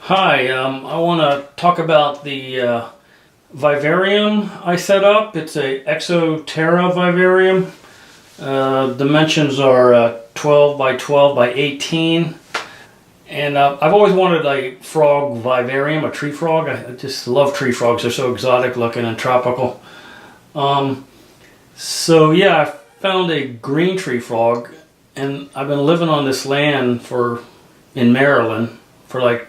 Hi, I want to talk about the vivarium I set up. It's a Exoterra vivarium. Dimensions are 12 by 12 by 18. And I've always wanted a frog vivarium, a tree frog. I just love tree frogs. They're so exotic looking and tropical. So yeah, I found a green tree frog, and I've been living on this land in Maryland for like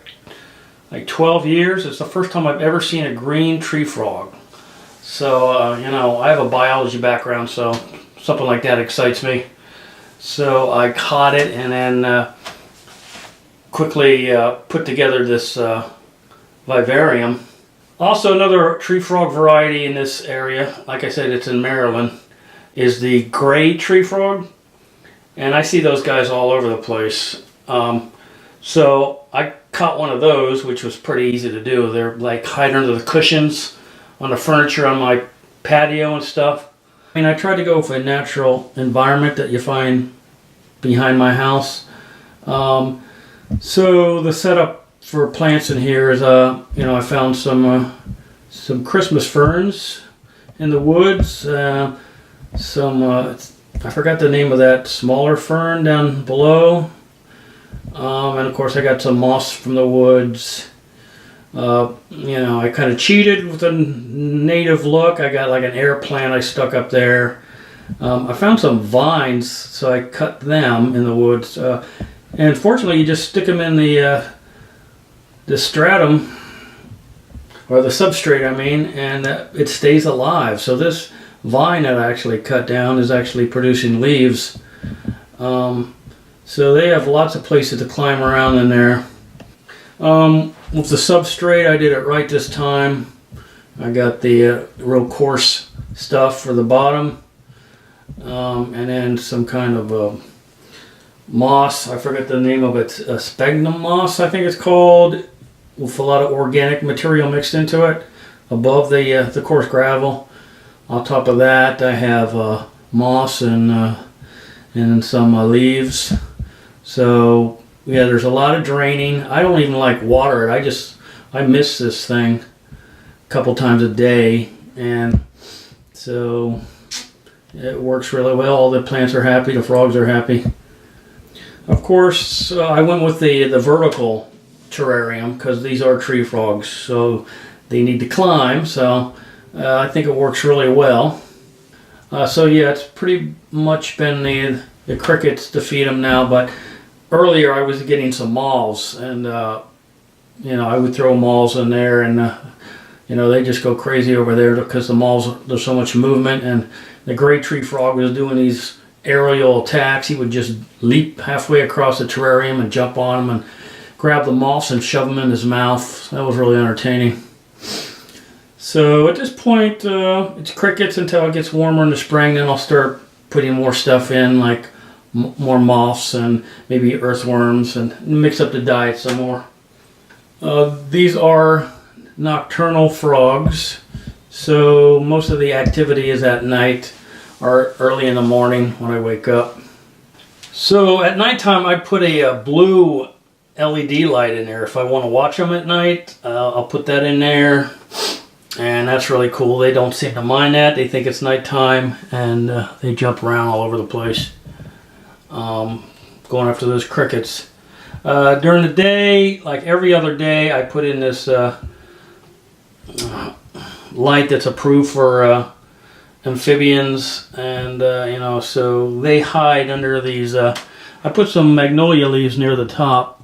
12 years. It's the first time I've ever seen a green tree frog. So, I have a biology background, so something like that excites me. So I caught it and then quickly put together this vivarium. Also, another tree frog variety in this area, like I said, it's in Maryland, is the gray tree frog. And I see those guys all over the place. So I caught one of those, which was pretty easy to do. They're like hide under the cushions on the furniture on my patio and stuff. I mean, I tried to go for a natural environment that you find behind my house. So the setup for plants in here is, I found some Christmas ferns in the woods. I forgot the name of that smaller fern down below. And of course I got some moss from the woods. I kind of cheated with a native look. I got like an air plant I stuck up there. I found some vines, so I cut them in the woods. And fortunately you just stick them in the stratum, or the substrate I mean, and it stays alive. So this vine that I actually cut down is actually producing leaves. So they have lots of places to climb around in there. With the substrate, I did it right this time. I got the real coarse stuff for the bottom, and then some kind of moss. I forget the name of it. Sphagnum moss, I think it's called, with a lot of organic material mixed into it above the coarse gravel. On top of that, I have moss and some leaves. So yeah, there's a lot of draining. I don't even like water it. I miss this thing a couple times a day, and so it works really well. All the plants are happy, the frogs are happy. Of course, I went with the vertical terrarium because these are tree frogs, so they need to climb. So I think it works really well. So yeah, it's pretty much been the crickets to feed them now, but earlier I was getting some moths, and I would throw moths in there, and they just go crazy over there because the moths, there's so much movement, and the gray tree frog was doing these aerial attacks. He would just leap halfway across the terrarium and jump on them and grab the moths and shove them in his mouth. That was really entertaining. So at this point, it's crickets until it gets warmer in the spring. Then I'll start putting more stuff in, like more moths and maybe earthworms, and mix up the diet some more. These are nocturnal frogs, so most of the activity is at night or early in the morning when I wake up. So at nighttime I put a blue LED light in there. If I want to watch them at night, I'll put that in there, and that's really cool. They don't seem to mind that. They think it's nighttime, and they jump around all over the place, going after those crickets. During the day, like every other day, I put in this light that's approved for amphibians, and so they hide under these. I put some magnolia leaves near the top.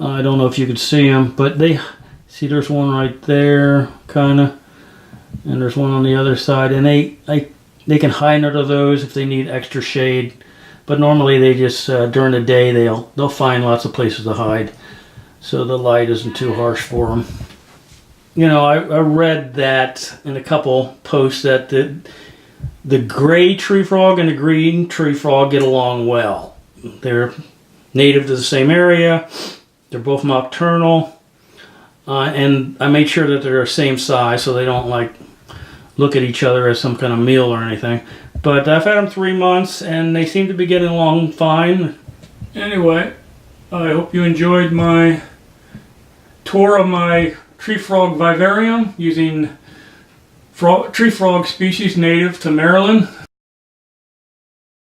I don't know if you could see them, but see, there's one right there, kind of, and there's one on the other side, and they can hide under those if they need extra shade. But normally they just during the day they'll find lots of places to hide, so the light isn't too harsh for them. I read that in a couple posts that the gray tree frog and the green tree frog get along well. They're native to the same area. They're both nocturnal, and I made sure that they're the same size so they don't look at each other as some kind of meal or anything. But I've had them 3 months, and they seem to be getting along fine. Anyway, I hope you enjoyed my tour of my tree frog vivarium using tree frog species native to Maryland.